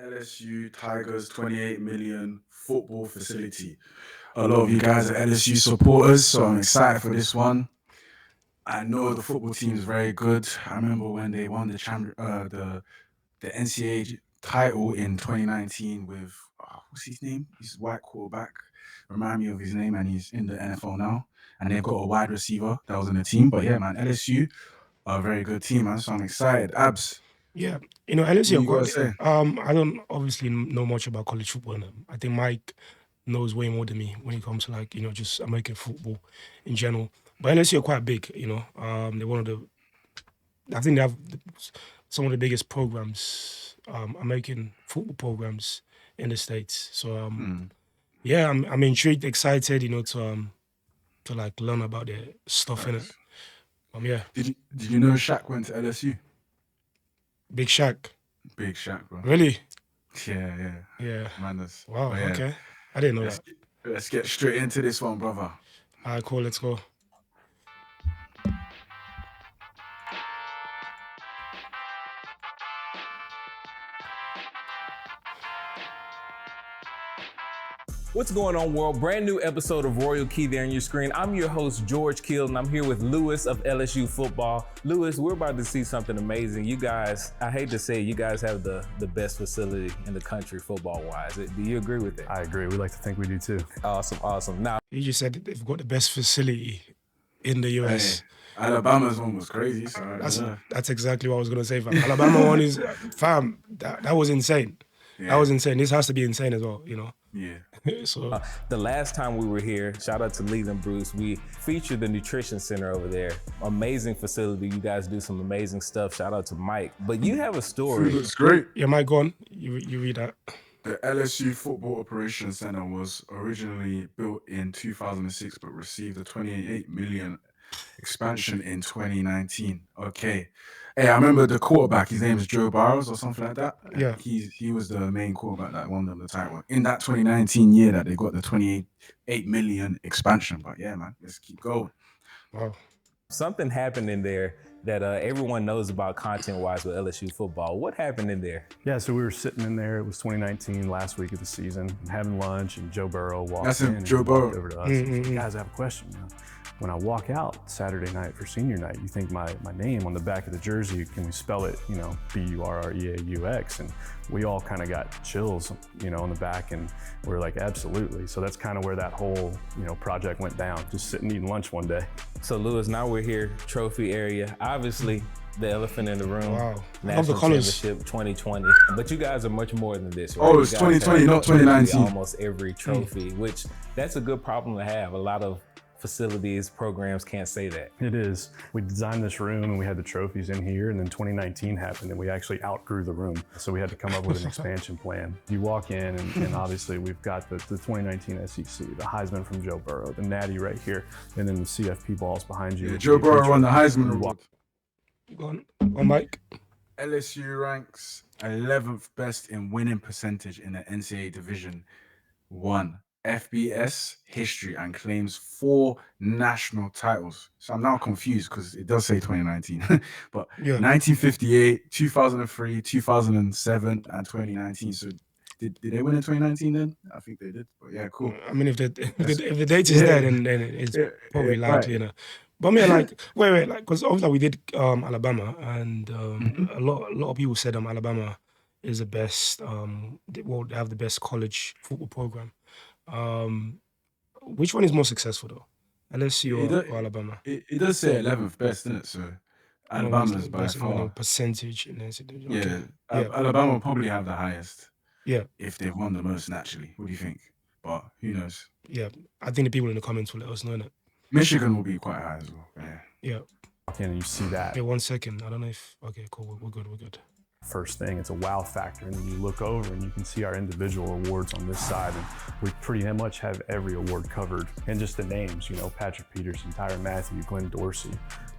LSU Tigers 28 million football facility. A lot of you guys are LSU supporters, so I'm excited for this one. I know the football team is very good. I remember when they won the NCAA title in 2019 with what's his name? He's a white quarterback. Remind me of his name, and he's in the NFL now. And they've got a wide receiver that was in the team. But yeah, man, LSU are a very good team, man. So I'm excited. Abs. Yeah, LSU. What you gotta say? I don't obviously know much about college football. I think Mike knows way more than me when it comes to just American football in general. But LSU are quite big. They're one of the. I think they have some of the biggest programs, American football programs in the States. So yeah, I'm intrigued, excited, to learn about their stuff in it. Yeah. Did you know Shaq went to LSU? Big Shaq. Big Shaq, bro. Really? Yeah. Madness. Wow. Okay. I didn't know that. Let's get straight into this one, brother. All right, cool. Let's go. What's going on, world? Brand new episode of Royal Key there on your screen. I'm your host, George Kill, and I'm here with Lewis of LSU Football. Lewis, we're about to see something amazing. You guys, I hate to say it, you guys have the best facility in the country football-wise. Do you agree with that? I agree. We like to think we do too. Awesome. Now, you just said that they've got the best facility in the US. Hey, Alabama's one was crazy. So that's exactly what I was going to say, fam. Alabama one is, fam, that was insane. Yeah. That was insane. This has to be insane as well, Yeah. So the last time we were here, shout out to Leland Bruce, we featured the nutrition center over there. Amazing facility. You guys do some amazing stuff. Shout out to Mike. But you have a story. Food looks great. Yeah, Mike, go on. You read that. The LSU Football Operations Center was originally built in 2006, but received a 28 million expansion in 2019. Okay. Hey, I remember the quarterback, his name is Joe Burrows or something like that. Yeah. He was the main quarterback that won them the title in that 2019 year that they got the 28 million expansion. But yeah, man, let's keep going. Wow. Something happened in there that everyone knows about content-wise with LSU football. What happened in there? Yeah, so we were sitting in there. It was 2019, last week of the season, having lunch, and Joe Burrow walked in. Joe Burrow. Over to us. And said, guys, I have a question. When I walk out Saturday night for senior night, you think my name on the back of the jersey, can we spell it, Burreaux? And we all kind of got chills, on the back, and we were like, absolutely. So that's kind of where that whole, project went down, just sitting eating lunch one day. So Lewis, now we're here, trophy area. Obviously, the elephant in the room. Wow. National Championship 2020. But you guys are much more than this, right? Oh, it's 2020, not 2019. Almost every trophy, which that's a good problem to have. A lot of facilities, programs can't say that. It is. We designed this room and we had the trophies in here, and then 2019 happened and we actually outgrew the room. So we had to come up with an expansion plan. You walk in and obviously we've got the 2019 SEC, the Heisman from Joe Burrow, the Natty right here, and then the CFP balls behind you. Yeah, Joe Burrow won the Heisman Award. Go on, Mike. LSU ranks 11th best in winning percentage in the NCAA Division I FBS history and claims 4 national titles. So I'm now confused because it does say 2019, but 1958, 2003, 2007, and 2019. So did they win in 2019 then? I think they did. But yeah, cool. I mean, if the date is there, then it's probably likely, But I mean, wait, because obviously we did Alabama, and a lot of people said Alabama is the best. They have the best college football program. Which one is more successful though? LSU or Alabama? It does say 11th best, isn't it? So Alabama's by far percentage in NCAA. Okay. Alabama will probably have the highest. Yeah. If they've won the most naturally. What do you think? But who knows? Yeah. I think the people in the comments will let us know that. Michigan will be quite high as well. Yeah. And you see that. Okay, 1 second. I don't know if okay, cool. We're good. First thing, it's a wow factor, and then you look over and you can see our individual awards on this side, and we pretty much have every award covered. And just the names, Patrick Peterson, Tyrann Mathieu, Glenn Dorsey,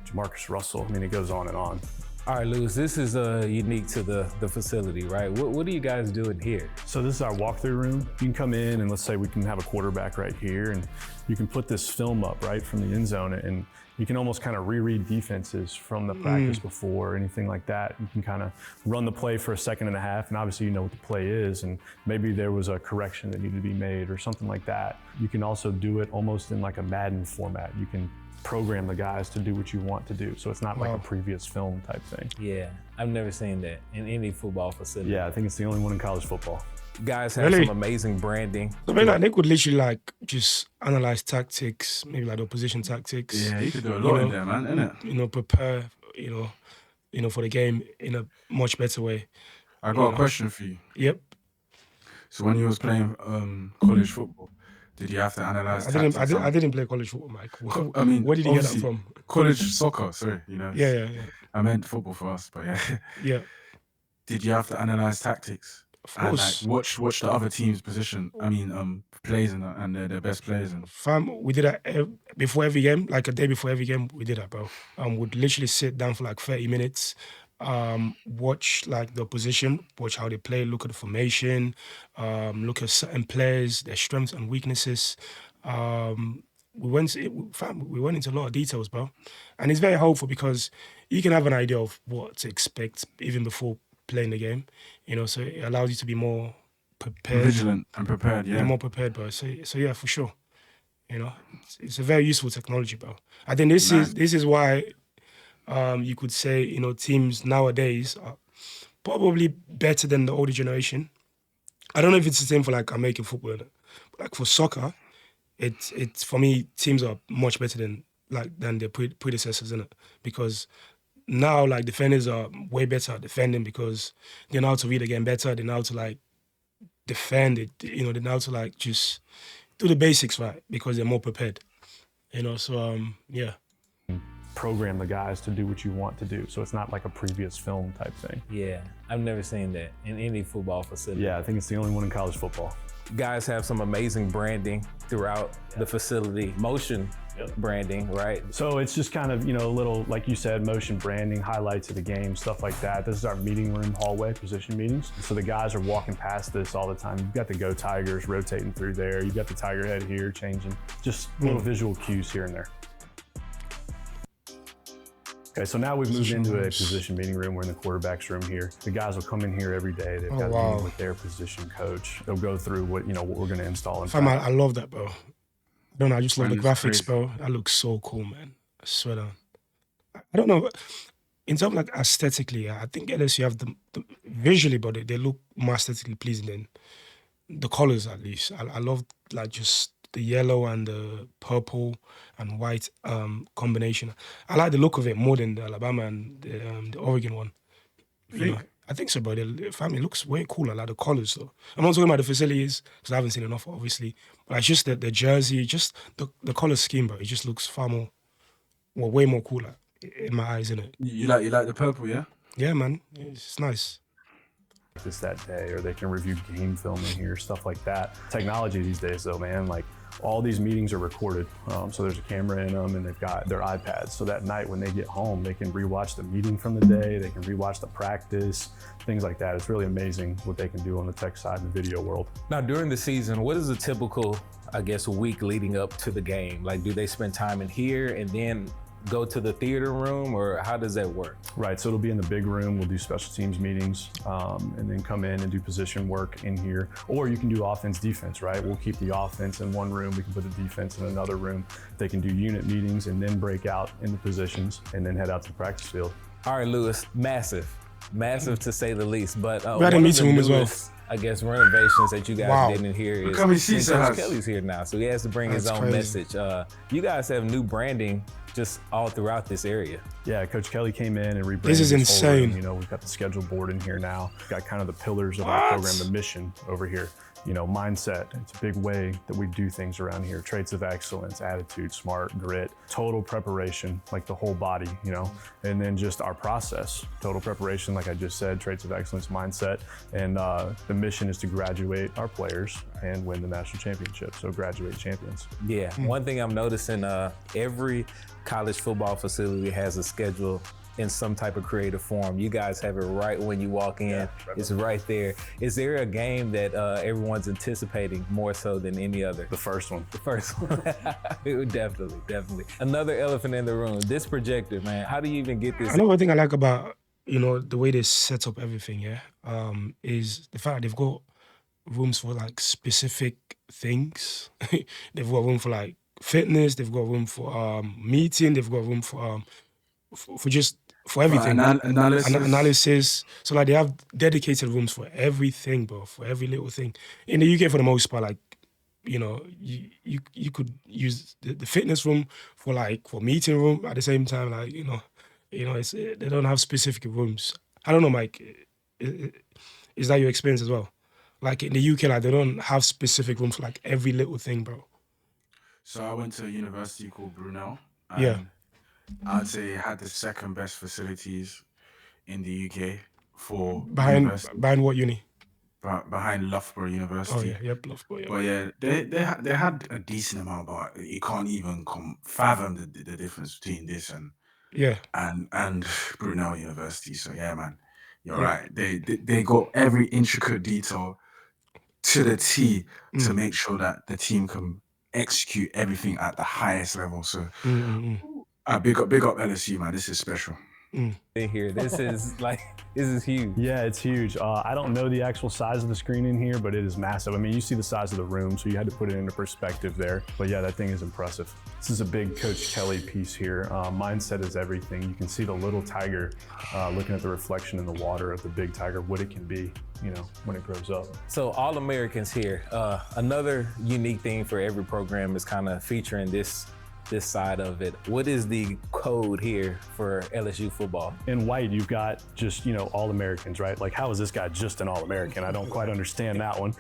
Jamarcus Russell. I mean, it goes on and on. All right, Lewis, this is unique to the facility, right? What are you guys doing here? So this is our walkthrough room. You can come in and let's say we can have a quarterback right here, and you can put this film up right from the end zone, and you can almost kind of reread defenses from the practice before or anything like that. You can kind of run the play for a second and a half, and obviously you know what the play is, and maybe there was a correction that needed to be made or something like that. You can also do it almost in like a Madden format. You can program the guys to do what you want to do, so it's not like a previous film type thing. Yeah, I've never seen that in any football facility. Yeah, I think it's the only one in college football. Guys have some amazing branding. I mean, like, they could literally like just analyze tactics, maybe like the opposition tactics. Yeah, you could do a lot in there, man, innit? You know, prepare, you know, for the game in a much better way. I got a question for you. Yep. So when you was playing college football, did you have to analyze tactics? I didn't play college football, Mike. I mean, where did you get that from? College soccer, sorry, you know. Yeah. I meant football for us, but yeah. Yeah. Did you have to analyze tactics? Of course. And like watch the other team's position. I mean, plays and their best players. And Fam, we did that before every game, like a day before every game. We did that, bro. Would literally sit down for like 30 minutes, watch like the opposition, watch how they play, look at the formation, look at certain players, their strengths and weaknesses. We went into a lot of details, bro, and it's very helpful because you can have an idea of what to expect even before playing the game, you know, so it allows you to be more prepared. Vigilant and prepared, yeah. Be more prepared, bro. So yeah, for sure. You know, it's a very useful technology, bro. I think this is why you could say, you know, teams nowadays are probably better than the older generation. I don't know if it's the same for like American football, but like for soccer, it's for me, teams are much better than their predecessors, innit? Because now, like, defenders are way better at defending because they know how to read the game better. They know how to, like, defend it. You know, they know how to, like, just do the basics right because they're more prepared. You know, so, yeah. Program the guys to do what you want to do, so it's not like a previous film type thing. Yeah, I've never seen that in any football facility. Yeah, I think it's the only one in college football. Guys have some amazing branding throughout the facility. Motion branding, right? So it's just kind of, you know, a little, like you said, motion branding, highlights of the game, stuff like that. This is our meeting room hallway, position meetings. So the guys are walking past this all the time. You've got the Go Tigers rotating through there. You've got the Tiger head here changing, just little visual cues here and there. Okay, so now we've moved into a position meeting room. We're in the quarterback's room here. The guys will come in here every day. They've got a meeting with their position coach. They'll go through what we're going to install. Fam, I love that, bro. I don't know, I just love the graphics, bro. That looks so cool, man. I swear down. I don't know. In terms of like aesthetically, I think LSU have the visually, but they look more aesthetically pleasing than the colors, at least. I love like just the yellow and the purple and white combination. I like the look of it more than the Alabama and the Oregon one. You know, I think so, bro. The family looks way cooler, like the colors, though. I'm not talking about the facilities, because I haven't seen enough, obviously. But it's just the jersey, just the color scheme, bro. It just looks far more, well, way more cooler in my eyes, innit? You like the purple, yeah? Yeah, man. It's nice. This that day, or they can review game film in here, stuff like that. Technology these days, though, man, like all these meetings are recorded. So there's a camera in them, and they've got their iPads. So that night when they get home, they can rewatch the meeting from the day. They can rewatch the practice, things like that. It's really amazing what they can do on the tech side in the video world. Now, during the season, what is a typical, I guess, week leading up to the game? Like, do they spend time in here and then go to the theater room, or how does that work? Right, so it'll be in the big room. We'll do special teams meetings and then come in and do position work in here. Or you can do offense, defense, right? We'll keep the offense in one room. We can put the defense in another room. They can do unit meetings and then break out into positions and then head out to the practice field. All right, Lewis, massive to say the least. But we had a meeting room as well. I guess renovations that you guys did in here is Coach Kelly's here now, so he has to bring his own message. You guys have new branding just all throughout this area. Yeah, Coach Kelly came in and rebranded. This is insane. You know, we've got the schedule board in here now. We've got kind of the pillars of our program, the mission over here. You know, mindset, it's a big way that we do things around here. Traits of excellence, attitude, smart, grit, total preparation, like the whole body, you know, and then just our process, total preparation, like I just said, traits of excellence, mindset, and the mission is to graduate our players and win the national championship, so graduate champions. Yeah, one thing I'm noticing, every college football facility has a schedule in some type of creative form. You guys have it right when you walk in. It's right there. Is there a game that everyone's anticipating more so than any other? The first one. The first one. Definitely. Another elephant in the room. This projector, man. How do you even get this? Another thing I like about, the way they set up everything, is the fact that they've got rooms for like specific things. They've got room for like fitness, they've got room for meeting, they've got room for everything. Analysis. So like they have dedicated rooms for everything, bro, for every little thing. In the UK, for the most part, like, you could use the fitness room for meeting room at the same time, like, it's they don't have specific rooms. I don't know, Mike, is that your experience as well? Like in the UK, like they don't have specific rooms for like every little thing, bro. So I went to a university called Brunel. Yeah. I'd say it had the second best facilities in the UK for Behind university. what uni? Behind Loughborough University. Oh yeah, Loughborough. Yeah. But yeah, they had a decent amount, but you can't even fathom the difference between this and Brunel University. So yeah, man, you're right. They got every intricate detail to the T to make sure that the team can execute everything at the highest level. So big up LSU, man. This is special. In here, this is huge. Yeah, it's huge. I don't know the actual size of the screen in here, but it is massive. I mean, you see the size of the room, so you had to put it into perspective there. But yeah, that thing is impressive. This is a big Coach Kelly piece here. Mindset is everything. You can see the little tiger looking at the reflection in the water of the big tiger, what it can be, when it grows up. So all Americans here. Another unique thing for every program is kind of featuring this side of it. What is the code here for LSU football? In white, you've got just, All-Americans, right? Like, how is this guy just an All-American? I don't quite understand that one.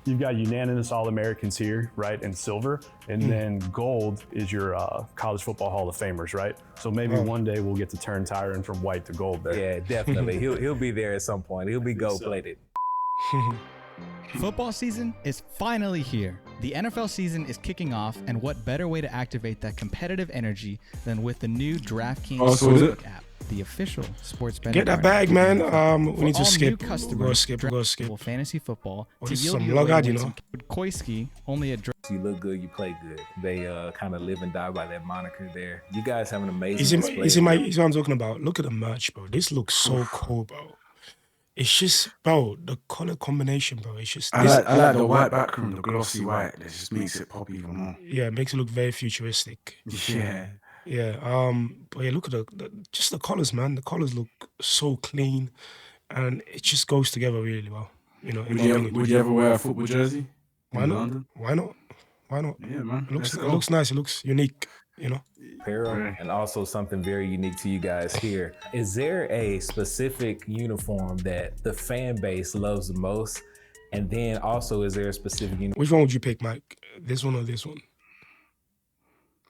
You've got unanimous All-Americans here, right, in silver. And then gold is your College Football Hall of Famers, right? So maybe one day we'll get to turn Tyron from white to gold there. Yeah, definitely. He'll be there at some point. He'll be gold-plated. Football season is finally here. The NFL season is kicking off, and what better way to activate that competitive energy than with the new DraftKings Sportsbook app, the official sports betting. Get that bag, man. We need to skip. Go skip. Fantasy football. This is some log out, Koiski only at. You look good, you play good. They kind of live and die by that moniker there. You guys have an amazing display. Is what I'm talking about? Look at the merch, bro. This looks so cool, bro. It's just, bro, the color combination, bro. It's just. I like the white background, the glossy white. It just makes it pop even more. Yeah, it makes it look very futuristic. Yeah. Yeah. But yeah, look at the colors, man. The colors look so clean, and it just goes together really well. Would you ever wear a football jersey? Why not? Why not? Yeah, man. It looks nice. It looks unique. Apparel, and also something very unique to you guys here. Is there a specific uniform that the fan base loves the most? And then also, is there a specific uniform? Which one would you pick, Mike? This one or this one?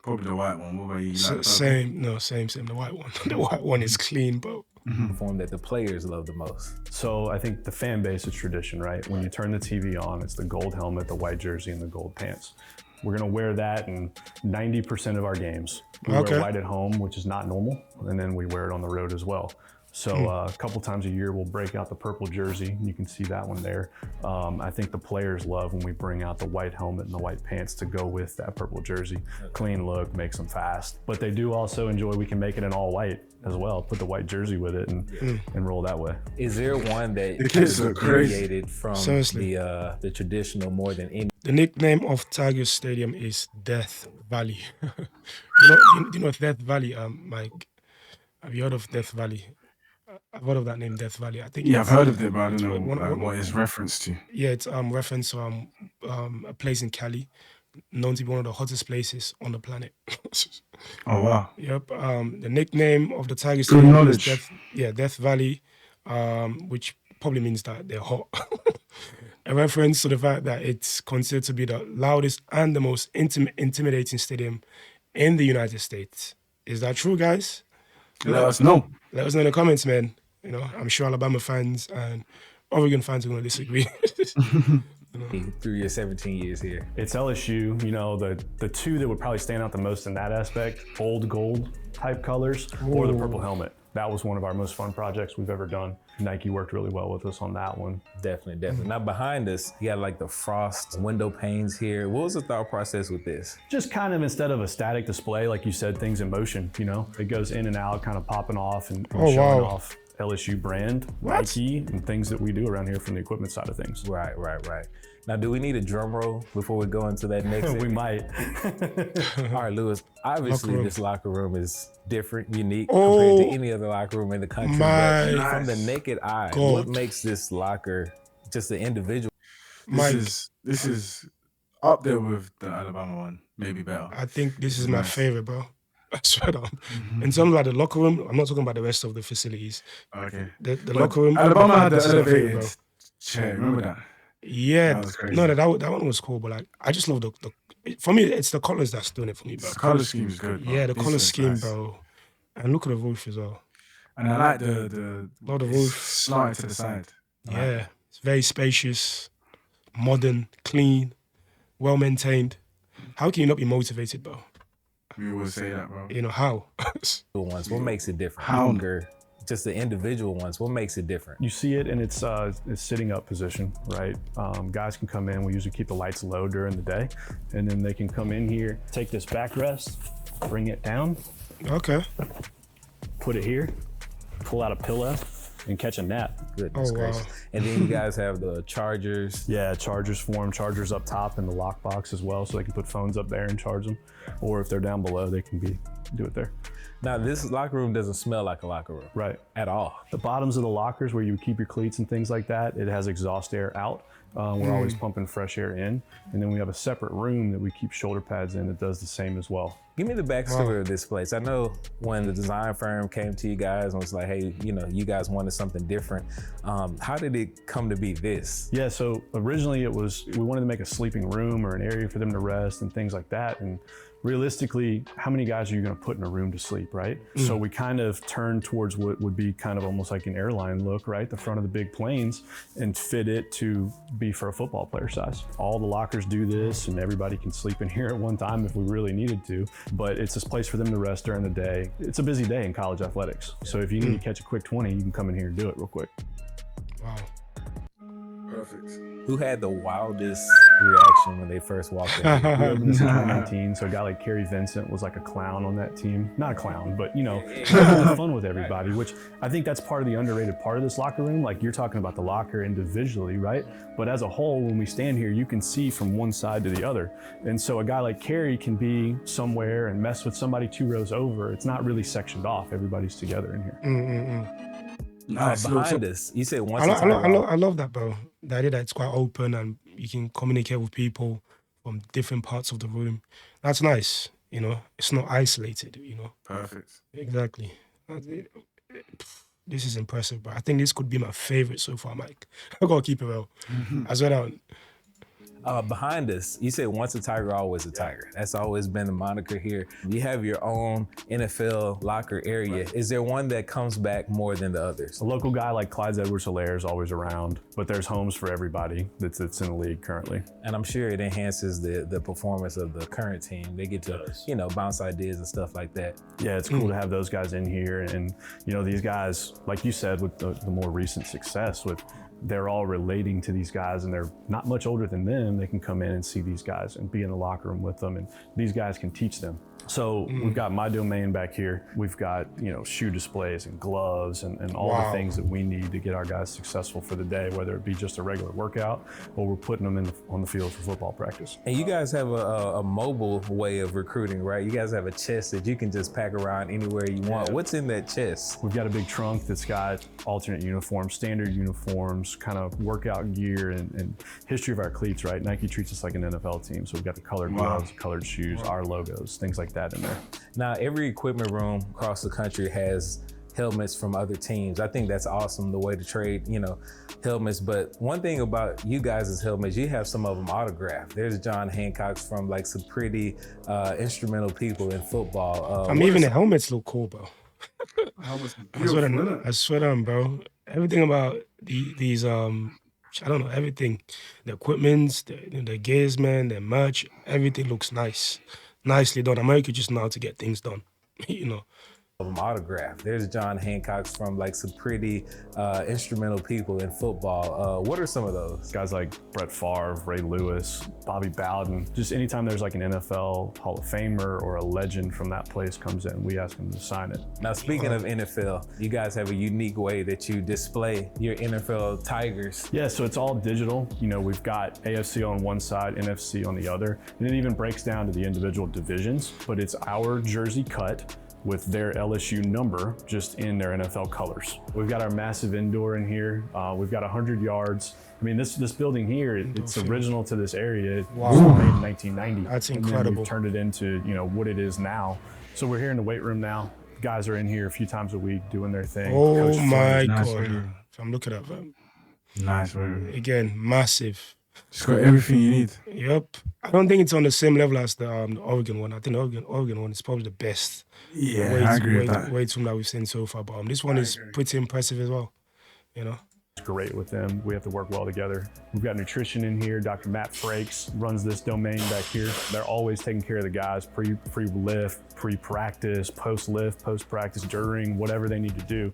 Probably the white one. What about you? Same. The white one. The white one is clean, bro. Uniform that the players love the most. So I think the fan base is tradition, right? When you turn the TV on, it's the gold helmet, the white jersey, and the gold pants. We're gonna wear that in 90% of our games. We wear white at home, which is not normal, and then we wear it on the road as well. So a couple times a year, we'll break out the purple jersey. You can see that one there. I think the players love when we bring out the white helmet and the white pants to go with that purple jersey. Clean look, makes them fast. But they do also enjoy, we can make it in all white as well. Put the white jersey with it and roll that way. Is there one that you created from the traditional more than any? The nickname of Tigers Stadium is Death Valley. you know Death Valley, Mike? Have you heard of Death Valley? I've heard of that name, Death Valley. I think. Yeah, I've heard of it, but I don't know what it's reference to. Yeah, it's reference to a place in Cali, known to be one of the hottest places on the planet. Oh wow. Yep. The nickname of the Tigers Stadium is Death Valley, which probably means that they're hot. A reference to the fact that it's considered to be the loudest and the most intimidating stadium in the United States. Is that true, guys? Let us know. Let us know in the comments, man. I'm sure Alabama fans and Oregon fans are going to disagree. through your 17 years here? It's LSU, you know, the two that would probably stand out the most in that aspect, old gold type colors or the purple helmet. That was one of our most fun projects we've ever done. Nike worked really well with us on that one. Definitely. Now behind us, you got like the frost window panes here. What was the thought process with this? Just kind of instead of a static display, like you said, things in motion, you know? It goes in and out, kind of popping off and showing off LSU brand, Nike, and things that we do around here from the equipment side of things. Right. Now, do we need a drum roll before we go into that next? We might. All right, Lewis, obviously this locker room is different, unique compared to any other locker room in the country. But from the naked eye, what makes this locker just an individual? This is up there with the Alabama one, maybe better. I think this is my favorite, bro. I swear down. In terms of like the locker room, I'm not talking about the rest of the facilities. Okay. The locker room. Alabama had the elevated chair. Remember that? Yeah. That was crazy. No, that one was cool, but like I just love the for me, it's the colors that's doing it for me, bro. The color scheme is good. Yeah, the color scheme, bro. And look at the roof as well. And I like the roof slanting to the side. Yeah, it's very spacious, modern, clean, well maintained. How can you not be motivated, bro? We always say that, bro. You know how? What makes it different? How? Just the individual ones. What makes it different? You see it in its sitting up position, right? Guys can come in. We usually keep the lights low during the day, and then they can come in here, take this backrest, bring it down. Okay. Put it here, pull out a pillow, and catch a nap. Goodness gracious. Wow. And then you guys have the chargers. Yeah, chargers for them. Chargers up top in the lockbox as well, so they can put phones up there and charge them. Or if they're down below, they can do it there. Now, this locker room doesn't smell like a locker room. Right. At all. The bottoms of the lockers where you keep your cleats and things like that, it has exhaust air out. We're always pumping fresh air in. And then we have a separate room that we keep shoulder pads in that does the same as well. Give me the backstory of this place. I know when the design firm came to you guys and was like, hey, you know, you guys wanted something different. How did it come to be this? Yeah, so originally we wanted to make a sleeping room or an area for them to rest and things like that. And realistically, how many guys are you going to put in a room to sleep, right? So we kind of turned towards what would be kind of almost like an airline look, right? The front of the big planes, and fit it to be for a football player size. All the lockers do this, and everybody can sleep in here at one time if we really needed to, but it's this place for them to rest during the day. It's a busy day in college athletics. So if you need to catch a quick 20, you can come in here and do it real quick. Wow. Perfect. Who had the wildest reaction when they first walked in? We opened this in 2019, so a guy like Kerry Vincent was like a clown on that team. Not a clown, but you know, having fun with everybody, which I think that's part of the underrated part of this locker room. Like you're talking about the locker individually, right? But as a whole, when we stand here, you can see from one side to the other. And so a guy like Kerry can be somewhere and mess with somebody 2 rows over. It's not really sectioned off. Everybody's together in here. Nice. Behind us, you said once I love that, bro. The idea that it's quite open and you can communicate with people from different parts of the room. That's nice, you know. It's not isolated, you know. Perfect. Exactly. This is impressive, bro. I think this could be my favorite so far, Mike. I gotta keep it real. I swear down. Behind us, you said once a Tiger, always a Tiger. That's always been the moniker here. You have your own NFL locker area. Is there one that comes back more than the others? A local guy like Clyde Edwards-Helaire is always around, but there's homes for everybody that's in the league currently. And I'm sure it enhances the performance of the current team. They get to, you know, bounce ideas and stuff like that. Yeah, it's cool to have those guys in here. And, you know, these guys, like you said, with the more recent success, they're all relating to these guys and they're not much older than them. They can come in and see these guys and be in the locker room with them, and these guys can teach them. So we've got my domain back here. We've got, you know, shoe displays and gloves and all the things that we need to get our guys successful for the day, whether it be just a regular workout or we're putting them on the field for football practice. And you guys have a mobile way of recruiting, right? You guys have a chest that you can just pack around anywhere you want. What's in that chest? We've got a big trunk that's got alternate uniforms, standard uniforms, kind of workout gear, and history of our cleats, right? Nike treats us like an NFL team. So we've got the colored gloves, colored shoes, our logos, things like that in there. Now, every equipment room across the country has helmets from other teams. I think that's awesome, the way to trade, you know, helmets. But one thing about you guys' helmets, you have some of them autographed. There's John Hancock's from like some pretty instrumental people in football. Even the helmets look cool, bro. Helmets I swear down, bro. Everything about these I don't know, everything. The equipments, the gears, man, the merch, everything looks nice. Nicely done. America just know how to get things done, you know. Of them autographed. There's John Hancock's from like some pretty instrumental people in football. What are some of those? Guys like Brett Favre, Ray Lewis, Bobby Bowden. Just anytime there's like an NFL Hall of Famer or a legend from that place comes in, we ask them to sign it. Now, speaking of NFL, you guys have a unique way that you display your NFL Tigers. Yeah, so it's all digital. You know, we've got AFC on one side, NFC on the other, and it even breaks down to the individual divisions, but it's our jersey cut with their LSU number just in their NFL colors. We've got our massive indoor in here. We've got 100 yards. I mean, this building here, it's original to this area. It was made in 1990. That's and incredible. then we've turned it into, you know, what it is now. So we're here in the weight room now. Guys are in here a few times a week doing their thing. Oh Coach my nice God. room. So I'm looking at that. Nice, bro. Again, massive. Just got everything you need. Yep. I don't think it's on the same level as the Oregon one. I think the Oregon one is probably the best. Yeah, I agree with that. Weight room that we've seen so far. But this one is pretty impressive as well, you know. It's great with them. We have to work well together. We've got nutrition in here. Dr. Matt Frakes runs this domain back here. They're always taking care of the guys pre-lift, pre-practice, post-lift, post-practice, during, whatever they need to do.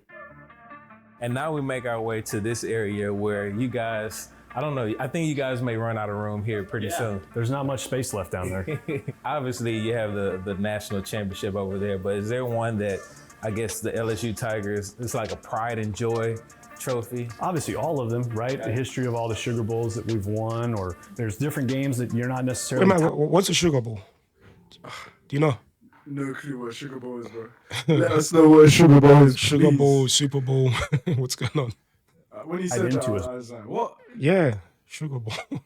And now we make our way to this area where you guys, I don't know, I think you guys may run out of room here pretty soon. There's not much space left down there. Obviously, you have the national championship over there, but is there one that I guess the LSU Tigers, it's like a pride and joy trophy? Obviously, all of them, right? The history of all the Sugar Bowls that we've won, or there's different games that you're not necessarily. Wait, man, what's a Sugar Bowl? Do you know? No clue what Sugar Bowl is, bro. Let us know what Sugar Bowl is. Sugar please. Bowl, Super Bowl. What's going on? When he said that, into it. I was like, what? Yeah, Sugar Bowl.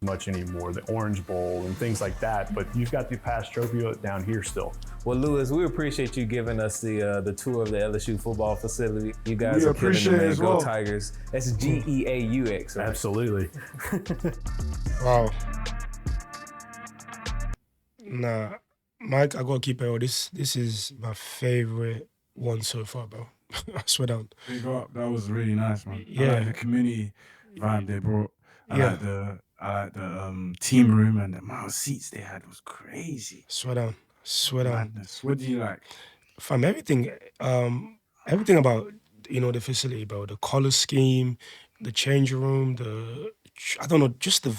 much anymore, the Orange Bowl and things like that, but you've got the past trophy down here still. Well, Lewis, we appreciate you giving us the tour of the LSU football facility. You guys We are killing appreciate it, man. as Go well. Tigers. That's GEAUX, right? Absolutely. Wow. Nah, Mike, I gotta keep it real. This is my favorite one so far, bro. I swear down. Big up. That was really nice, man. I Yeah. like the community vibe they brought. I Yeah. like the team room, and the amount of seats they had was crazy. Swear down. Swear down. Madness. What do you like? Fam, everything about the facility, bro. The color scheme, the change room, I don't know, just the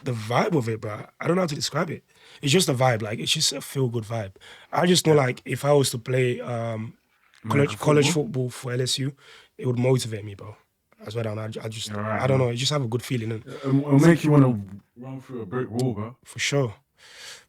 vibe of it, bro. I don't know how to describe it. It's just a vibe, like it's just a feel good vibe. I just know, like, if I was to play college football for LSU, it would motivate me, bro. As well down. I just You're right, I don't man. know. You just have a good feeling, innit? It'll make you want to run through a brick wall, bro. For sure.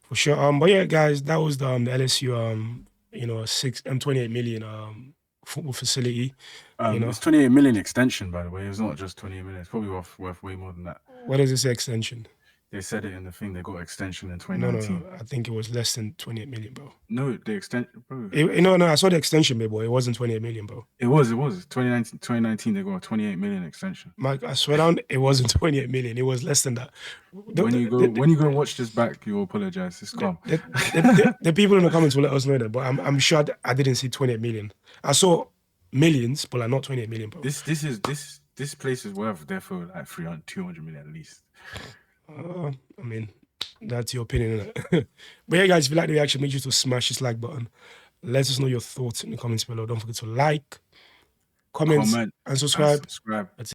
But yeah, guys, that was the LSU 28 million football facility. It's 28 million extension, by the way. It's not just 28 million. It's probably worth way more than that. What does it say extension? They said it in the thing. They got extension in No, 2019. I think it was less than 28 million, bro. No, the extension, bro. No, I saw the extension, baby boy. It wasn't 28 million, bro. It was. 2019, they got a 28 million extension. Mike, I swear down, it wasn't 28 million. It was less than that. When you go watch this back, you'll apologize. It's calm. The people in the comments will let us know that, but I'm sure I didn't see 28 million. I saw millions, but like not 28 million, bro. This place is worth therefore like 300, 200 million at least. I mean, that's your opinion, innit? But yeah, guys, if you like the reaction, make sure to smash this like button. Let us know your thoughts in the comments below. Don't forget to like, comment. And subscribe.